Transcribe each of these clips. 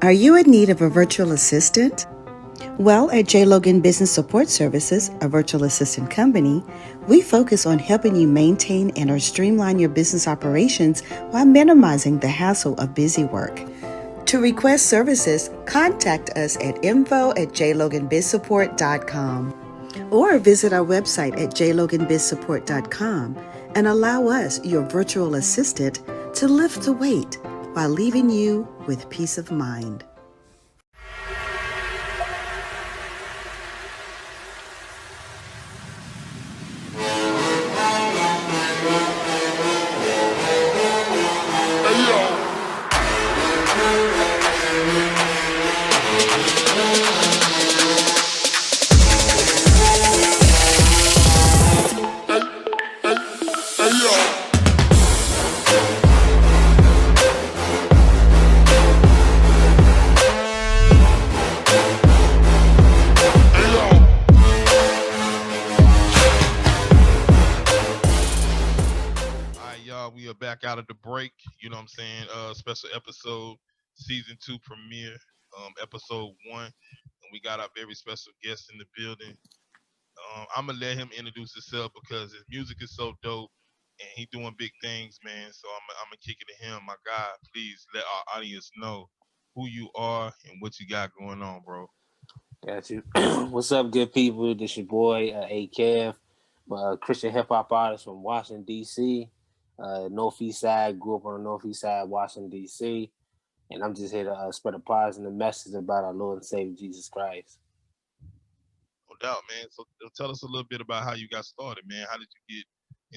Are you in need of a virtual assistant? Well, at J. Logan Business Support Services, a virtual assistant company, we focus on helping you maintain and or streamline your business operations while minimizing the hassle of busy work. To request services, contact us at info@jloganbizsupport.com or visit our website at jloganbizsupport.com and allow us, your virtual assistant, to lift the weight while leaving you with peace of mind. We are back out of the break. You know what I'm saying? Special episode, season 2 premiere, episode 1. And we got our very special guest in the building. I'm gonna let him introduce himself because his music is so dope and he doing big things, man. So I'm gonna kick it to him. My guy, please let our audience know who you are and what you got going on, bro. Got you. What's up, good people? This your boy, A-Kev, Christian hip hop artist from Washington, D.C., Northeast Side. Grew up on the Northeast Side, Washington, D.C., and I'm just here to spread a positive message about our Lord and Savior Jesus Christ. No doubt, man. So tell us a little bit about how you got started, man. How did you get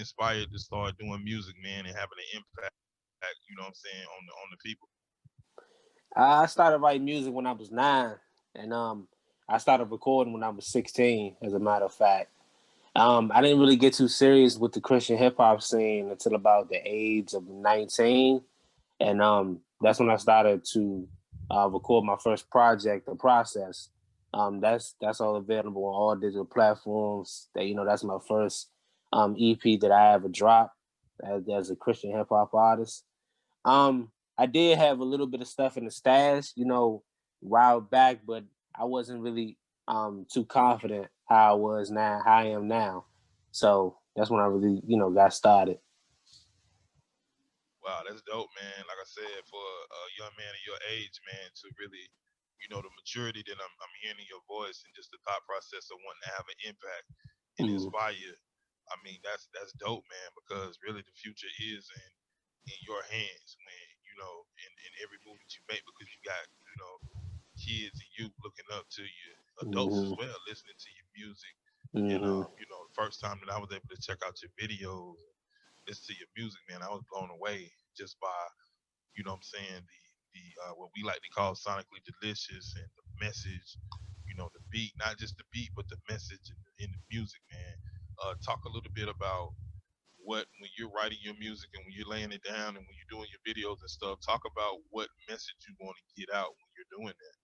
inspired to start doing music, man, and having an impact, you know what I'm saying, on the people? I started writing music when I was 9, and I started recording when I was 16, as a matter of fact. I didn't really get too serious with the Christian hip hop scene until about the age of 19. And that's when I started to record my first project, The Process. That's all available on all digital platforms. That's my first EP that I ever dropped as a Christian hip hop artist. I did have a little bit of stuff in the stash, a while back, but I wasn't really too confident how I am now. So that's when I really, got started. Wow, that's dope, man. Like I said, for a young man of your age, man, to really, the maturity that I'm hearing in your voice and just the thought process of wanting to have an impact and inspire. I mean, that's dope, man, because really the future is in your hands when, in every move that you make because you got, kids and youth looking up to you, adults as well, listening to your music. And the first time that I was able to check out your videos, listen to your music, man, I was blown away just by, what I'm saying, the what we like to call sonically delicious and the message, the beat, not just the beat, but the message in the music, man. Talk a little bit about when you're writing your music and when you're laying it down and when you're doing your videos and stuff. Talk about what message you want to get out when you're doing that.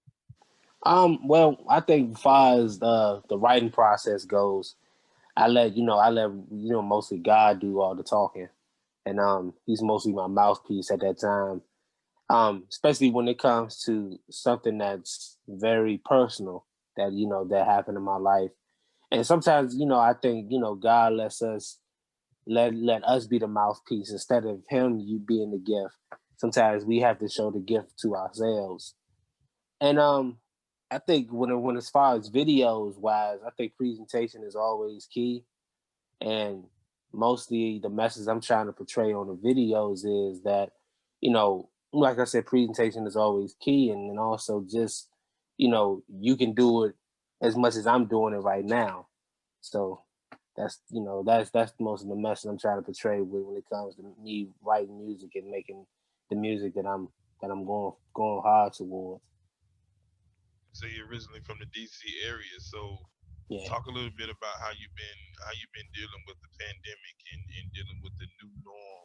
Well, I think as far as the writing process goes, I let mostly God do all the talking, and he's mostly my mouthpiece at that time. Especially when it comes to something that's very personal that happened in my life, and sometimes I think God lets us let us be the mouthpiece instead of him you being the gift. Sometimes we have to show the gift to ourselves, and I think when as far as videos wise, I think presentation is always key. And mostly the message I'm trying to portray on the videos is that, like I said, presentation is always key. And then also just, you can do it as much as I'm doing it right now. So that's most of the message I'm trying to portray when it comes to me writing music and making the music that I'm going hard towards. So you're originally from the DC area, so Yeah. talk a little bit about how you've been dealing with the pandemic and dealing with the new norm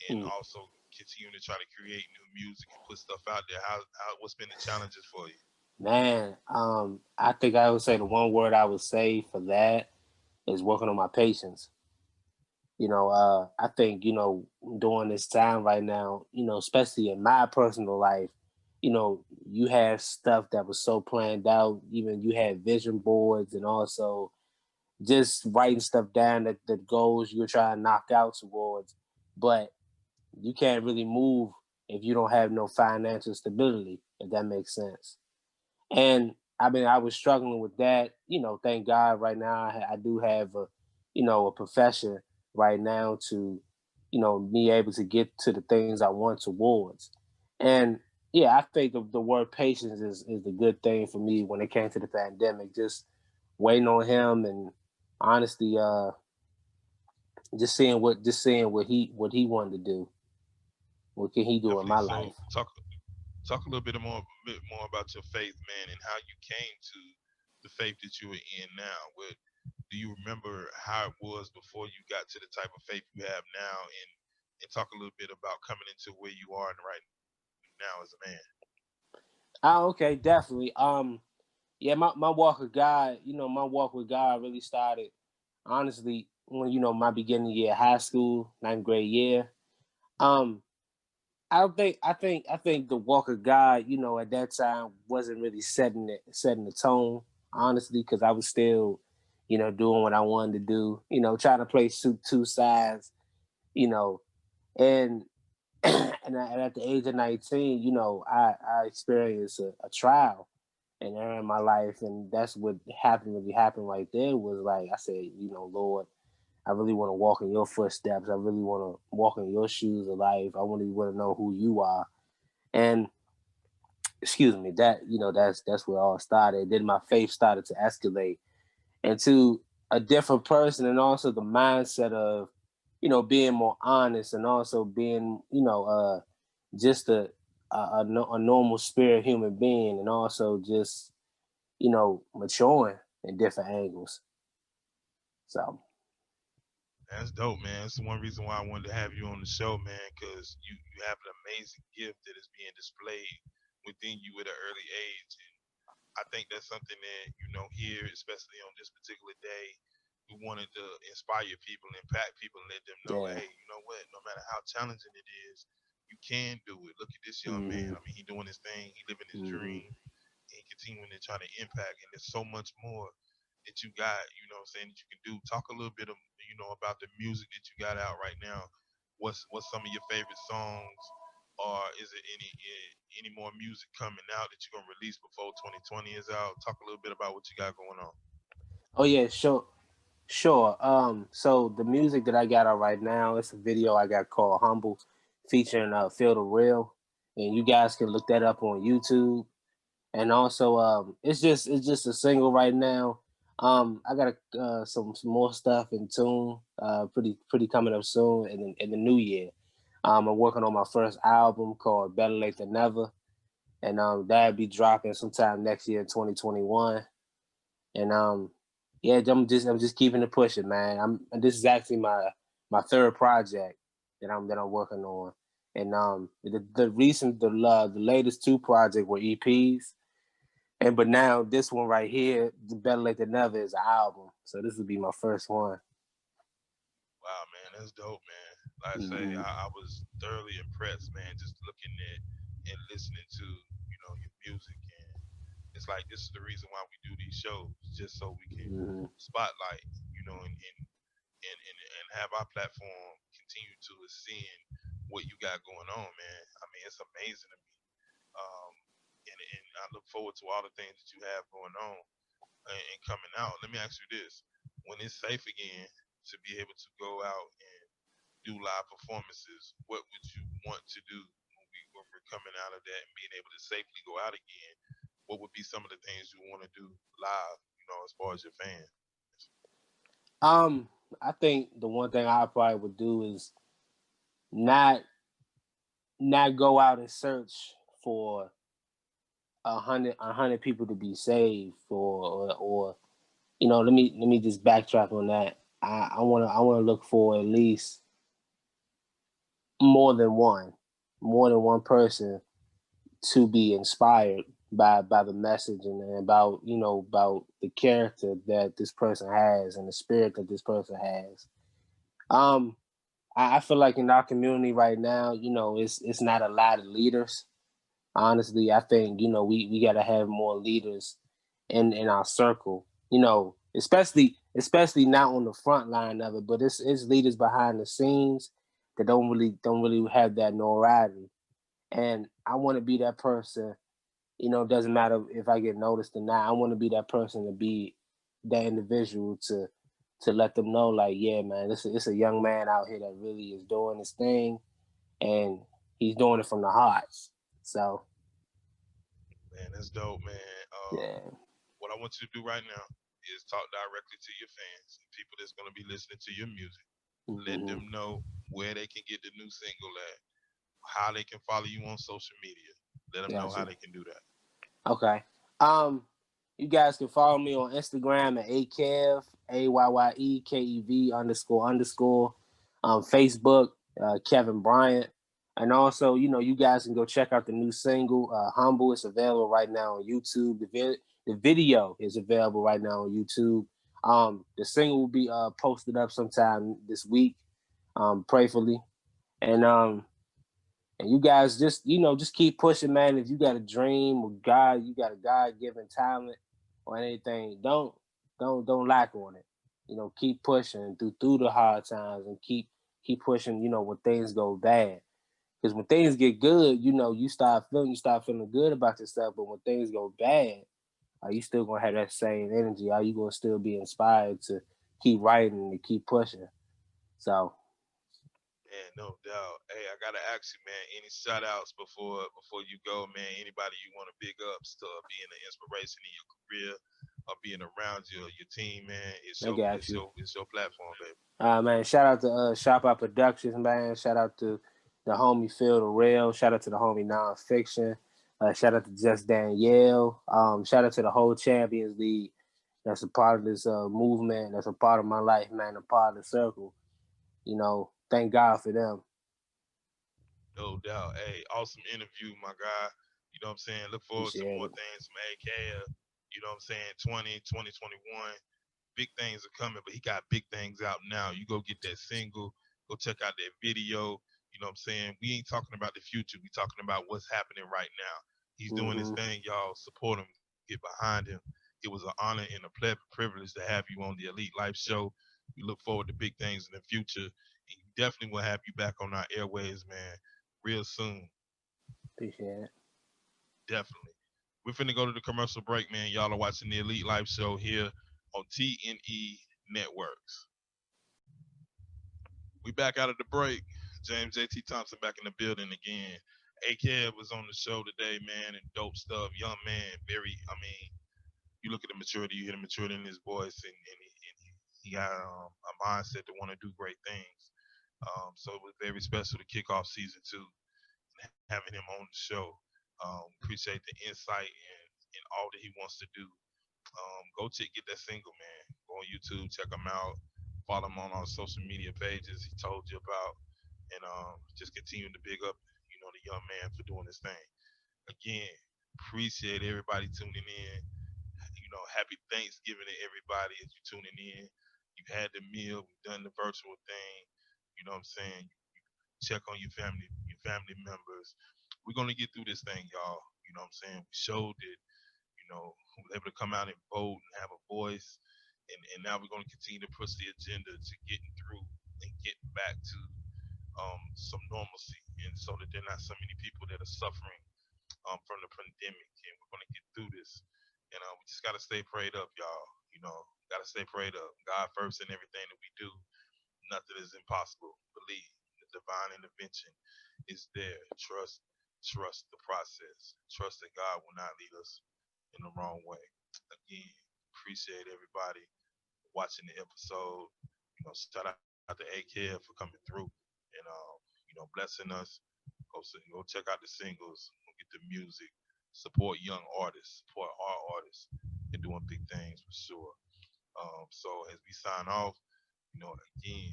and also continuing to try to create new music and put stuff out there. How what's been the challenges for you? Man, I think I would say the one word I would say for that is working on my patience. I think, during this time right now, especially in my personal life, you have stuff that was so planned out. Even you had vision boards, and also just writing stuff down that goals you're trying to knock out towards. But you can't really move if you don't have no financial stability, if that makes sense. And I mean, I was struggling with that. Thank God right now I do have a profession right now to, be able to get to the things I want towards. And yeah, I think the word patience is the good thing for me when it came to the pandemic. Just waiting on him, and honestly, just seeing what he wanted to do. What can he do in Definitely. my So life? talk a little bit more about your faith, man, and how you came to the faith that you are in now. What do you remember how it was before you got to the type of faith you have now, and talk a little bit about coming into where you are right now as a man. Oh, okay, definitely. Yeah, my walk with God, my walk with God really started honestly when my beginning year of high school, ninth grade year. Um, I think the walk of God, at that time wasn't really setting the tone, honestly, because I was still, doing what I wanted to do, trying to play suit two sides, you know, and and at the age of 19, I experienced a trial and area in my life, and that's what really happened right there. Was like I said, Lord, I really want to walk in your footsteps. I really want to walk in your shoes of life. I really want to know who you are. And excuse me, that's where it all started. Then my faith started to escalate into a different person, and also the mindset of being more honest, and also being just a normal spirit human being, and also just maturing in different angles. So That's dope, man. That's the one reason why I wanted to have you on the show, man, because you have an amazing gift that is being displayed within you at an early age. And I think that's something that, here, especially on this particular day, we wanted to inspire people, impact people, and let them know, yeah. hey, you know what? No matter how challenging it is, you can do it. Look at this young man. Mm-hmm. I mean, he doing his thing. He living his Mm-hmm. dream. And continuing to try to impact. And there's so much more that you got, what I'm saying, that you can do. Talk a little bit of, about the music that you got out right now. What's some of your favorite songs? Or is it any more music coming out that you're gonna release before 2020 is out? Talk a little bit about what you got going on. Oh yeah, sure. Sure. So the music that I got out right now, it's a video I got called "Humble," featuring Feel the Real, and you guys can look that up on YouTube. And also, it's just a single right now. I got some more stuff in tune, pretty coming up soon in the new year. I'm working on my first album called "Better Late Than Never," and that'll be dropping sometime next year in 2021. And yeah, I'm just keeping it pushing, man. This is actually my third project that I'm working on, and the latest two projects were EPs, and but now this one right here, the Better Late Than Never, is an album. So this will be my first one. Wow, man, that's dope, man. Like I say, Mm-hmm. I was thoroughly impressed, man, just looking at and listening to, your music. And it's like this is the reason why we do these shows, just so we can Mm-hmm. spotlight, and have our platform continue to ascend what you got going on, man. I mean, it's amazing to me. Um, and I look forward to all the things that you have going on and coming out. Let me ask you this: when it's safe again to be able to go out and do live performances, what would you want to do when we're coming out of that and being able to safely go out again? What would be some of the things you want to do live, as far as your fans? Um, I think the one thing I probably would do is not not go out and search for a hundred people to be saved, or let me just backtrack on that. I wanna look for at least more than one, more than one person to be inspired by the message, and about about the character that this person has and the spirit that this person has. Um, I feel like in our community right now, it's not a lot of leaders. Honestly, I think we got to have more leaders in our circle. Especially not on the front line of it, but it's leaders behind the scenes that don't really have that notoriety. And I want to be that person. It doesn't matter if I get noticed or not. I want to be that person to be that individual to let them know, like, yeah, man, it's a young man out here that really is doing his thing, and he's doing it from the heart. So Man, that's dope, man. yeah. What I want you to do right now is talk directly to your fans and people that's going to be listening to your music. Let Hmm. them know where they can get the new single at, how they can follow you on social media. Let them know how Gotcha. they can do that. Okay. Um, you guys can follow me on Instagram at akev AYYEKEV __. Facebook, Kevin Bryant, and also you guys can go check out the new single, Humble. It's available right now on YouTube. The video is available right now on YouTube. The single will be posted up sometime this week, prayerfully, and you guys just keep pushing, man. If you got a dream or God, you got a God given talent or anything, don't lack on it. Keep pushing through the hard times and keep pushing. When things go bad, because when things get good, you start feeling good about yourself. But when things go bad, are you still gonna have that same energy? Are you gonna still be inspired to keep writing and keep pushing? So Man, no doubt. Hey, I gotta ask you, man, any shout outs before you go, man? Anybody you want to big up to being an inspiration in your career or being around your team, man? It's I your got it's you. your it's your platform, baby. Man, shout out to Shop Out Productions, man. Shout out to the homie Phil the Rail. Shout out to the homie Nonfiction. Shout out to Just Danielle. Shout out to the whole Champions League that's a part of this movement. That's a part of my life, man. A part of the circle. Thank God for them. No doubt. Hey, awesome interview, my guy. You know what I'm saying? Look forward to Appreciate more it. things from AK. You know what I'm saying? 2021. Big things are coming, but he got big things out now. You go get that single, go check out that video. You know what I'm saying? We ain't talking about the future. We talking about what's happening right now. He's doing his Mm-hmm. thing, y'all. Support him. Get behind him. It was an honor and a privilege to have you on the Elite Life Show. We look forward to big things in the future. And definitely will have you back on our airways, man, real soon. Appreciate it. Definitely. We're finna go to the commercial break, man. Y'all are watching the Elite Life Show here on TNE Networks. We back out of the break. James JT Thompson back in the building again. A was on the show today, man, and dope stuff. Young man, you look at the maturity, you hear the maturity in his voice, and he got a mindset to want to do great things. So it was very special to kick off season two, having him on the show. Appreciate the insight and all that he wants to do. Go get that single, man. Go on YouTube, check him out. Follow him on our social media pages. He told you about, and just continue to big up, the young man for doing his thing. Again, appreciate everybody tuning in. Happy Thanksgiving to everybody as you tuning in. You've had the meal, we've done the virtual thing. You know what I'm saying? Check on your family members. We're gonna get through this thing, y'all. You know what I'm saying? We showed it, who was able to come out and vote and have a voice. And now we're going to continue to push the agenda to getting through and getting back to some normalcy, and so that there are not so many people that are suffering from the pandemic. And we're going to get through this. And we just got to stay prayed up, y'all. Got to stay prayed up. God first in everything that we do. Nothing is impossible. Believe the divine intervention is there. Trust the process. Trust that God will not lead us in the wrong way. Again, appreciate everybody watching the episode. Shout out to AK for coming through and blessing us. Go check out the singles. Go get the music. Support young artists. Support our artists. They're doing big things for sure. So as we sign off, again,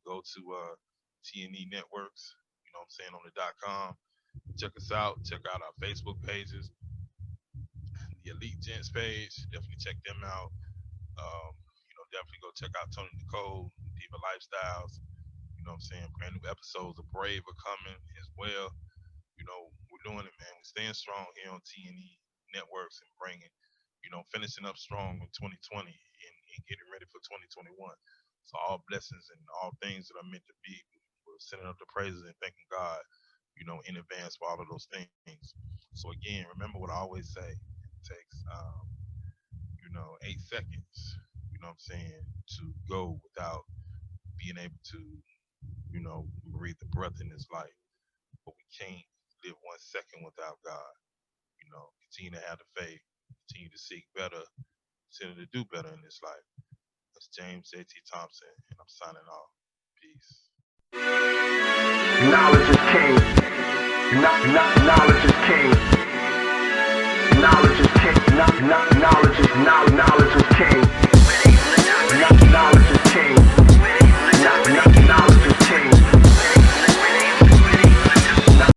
go to TNE Networks. You know what I'm saying, on the .com. Check us out. Check out our Facebook pages, the Elite Gents page. Definitely check them out. Definitely go check out Tony Nicole, Diva Lifestyles. You know what I'm saying? Brand new episodes of Brave are coming as well. we're doing it, man. We're staying strong here on T&E networks and bringing, finishing up strong in 2020 and getting ready for 2021. So all blessings and all things that are meant to be, we're sending up the praises and thanking God, in advance for all of those things. So again, remember what I always say: it takes, 8 seconds, what I'm saying, to go without being able to, breathe the breath in this life. But we can't live 1 second without God. Continue to have the faith, continue to seek better, continue to do better in this life. That's James A.T. Thompson, and I'm signing off. Peace. Knowledge is king. Knowledge is king. Knowledge is king. Knowledge is knowledge.